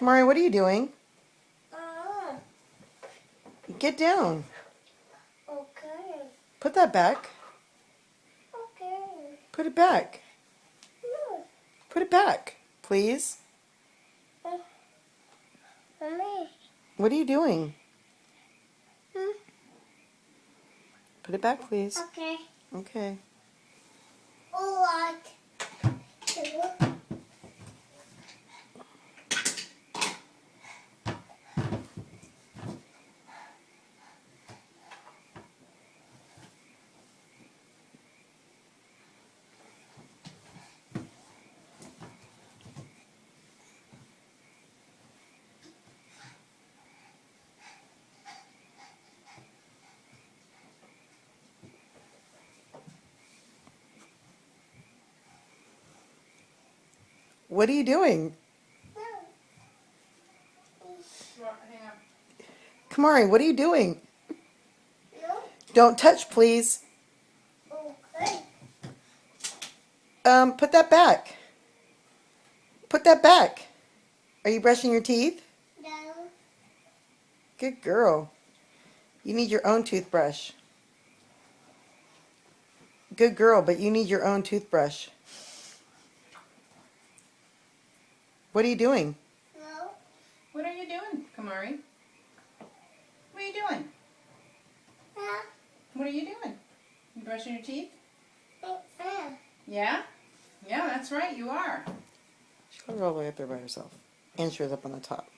Kamari, what are you doing? Uh, Get down. okay. Put that back. Okay. Put it back. No. Put it back, please. Mommy. What are you doing? Hmm? Put it back, please. Okay. Okay. What? What are you doing? Hang on. Kamari, what are you doing? No. Don't touch, please. Okay. Put that back. Put that back. Are you brushing your teeth? No. Good girl. You need your own toothbrush. Good girl, but you need your own toothbrush. What are you doing? No. What are you doing, Kamari? What are you doing? Yeah. What are you doing? You brushing your teeth? Yeah. Yeah? Yeah, that's right, you are. She got her all the way up there by herself. And she was up on the top.